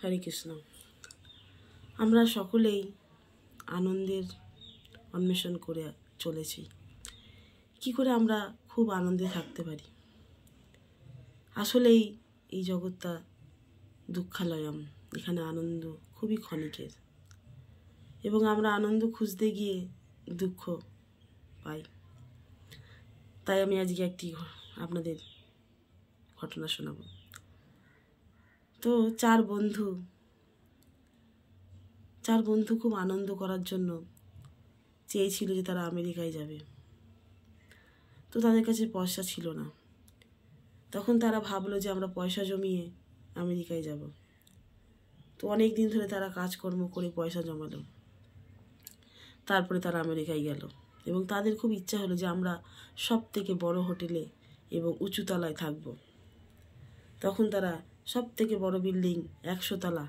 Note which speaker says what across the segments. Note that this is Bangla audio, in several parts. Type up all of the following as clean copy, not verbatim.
Speaker 1: হরে কৃষ্ণ। আমরা সকলেই আনন্দের অন্বেষণ করে চলেছি। কি করে আমরা খুব আনন্দে থাকতে পারি? আসলেই এই জগৎটা দুঃখালয়ম, এখানে আনন্দ খুবই ক্ষণিকের, এবং আমরা আনন্দ খুঁজতে গিয়ে দুঃখ পাই। তাই আমি আজকে একটি আপনাদের ঘটনা শোনাব। তো চার বন্ধু খুব আনন্দ করার জন্য চেয়েছিল যে তারা আমেরিকায় যাবে। তো তাদের কাছে পয়সা ছিল না। তখন তারা ভাবলো যে আমরা পয়সা জমিয়ে আমেরিকায় যাব। তো অনেক দিন ধরে তারা কাজকর্ম করে পয়সা জমালো। তারপরে তারা আমেরিকায় গেল এবং তাদের খুব ইচ্ছা হলো যে আমরা সব থেকে বড় হোটেলে এবং উঁচু তলায় থাকবো। তখন তারা সব থেকে বড় বিল্ডিং 100 তলা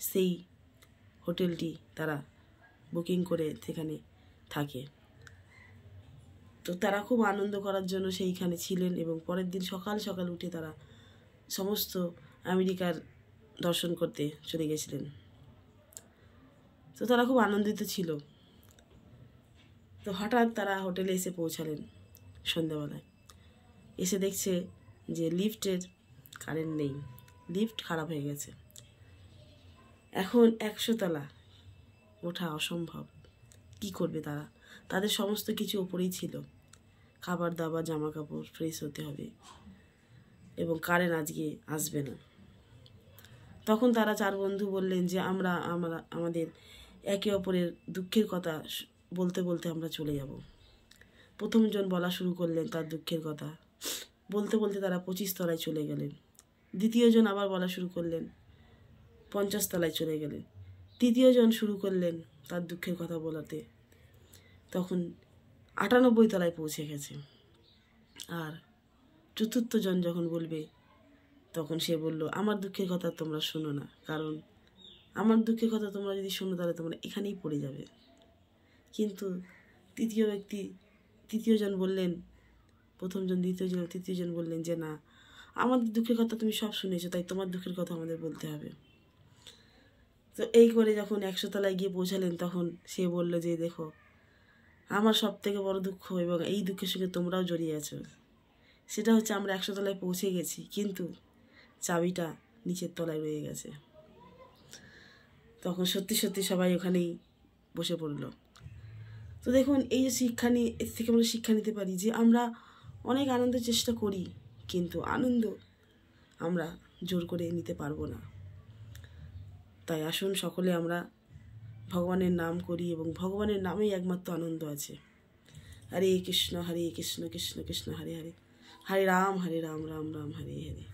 Speaker 1: সেই হোটেলটি তারা বুকিং করে সেখানে থাকে। তো তারা খুব আনন্দ করার জন্য সেইখানে ছিলেন এবং পরের দিন সকাল সকাল উঠে তারা সমস্ত আমেরিকার দর্শন করতে চলে গেছিলেন। তো তারা খুব আনন্দিত ছিল। তো হঠাৎ তারা হোটেলে এসে পৌঁছালেন সন্ধ্যাবেলায়। এসে দেখছে যে লিফটের কারেন্ট নেই, লিফট খারাপ হয়ে গেছে। এখন 100 তলা ওঠা অসম্ভব। কি করবে তারা? তাদের সমস্ত কিছু ওপরেই ছিল, খাবার দাবার, জামা কাপড়, ফ্রেশ হতে হবে এবং কারেন্ট আজকে আসবে না। তখন তারা চার বন্ধু বললেন যে আমরা আমাদের একে অপরের দুঃখের কথা বলতে বলতে আমরা চলে যাব। প্রথমজন বলা শুরু করলেন তার দুঃখের কথা। বলতে বলতে তারা 25 তলায় চলে গেলেন। দ্বিতীয়জন আবার বলা শুরু করলেন, 50 তলায় চলে গেলেন। তৃতীয়জন শুরু করলেন তার দুঃখের কথা বলাতে, তখন 98 তলায় পৌঁছে গেছে। আর চতুর্থজন যখন বলবে তখন সে বলল, আমার দুঃখের কথা তোমরা শোনো না, কারণ আমার দুঃখের কথা তোমরা যদি শোনো তাহলে তোমরা এখানেই পড়ে যাবে। কিন্তু তৃতীয়জন বললেন, প্রথমজন, দ্বিতীয়জন, তৃতীয়জন বললেন যে না, আমাদের দুঃখের কথা তুমি সব শুনেছো, তাই তোমার দুঃখের কথা আমাদের বলতে হবে। তো এই করে যখন 100 তলায় গিয়ে পৌঁছালেন তখন সে বলল যে দেখো, আমার সব থেকে বড় দুঃখ এবং এই দুঃখের সঙ্গে তোমরাও জড়িয়ে আছো, সেটা হচ্ছে আমরা 100 তলায় পৌঁছে গেছি, কিন্তু চাবিটা নিচের তলায় রয়ে গেছে। তখন সত্যি সত্যি সবাই ওখানেই বসে পড়ল। তো দেখুন, এই যে শিক্ষা নিয়ে, এর থেকে আমরা শিক্ষা নিতে পারি যে আমরা অনেক আনন্দের চেষ্টা করি, কিন্তু আনন্দ আমরা জোর করে নিতে পারবো না। তাই আসুন সকলে আমরা ভগবানের নাম করি এবং ভগবানের নামেই একমাত্র আনন্দ আছে। হরে কৃষ্ণ কৃষ্ণ কৃষ্ণ হরে হরে, হরে রাম রাম রাম হরে হরে।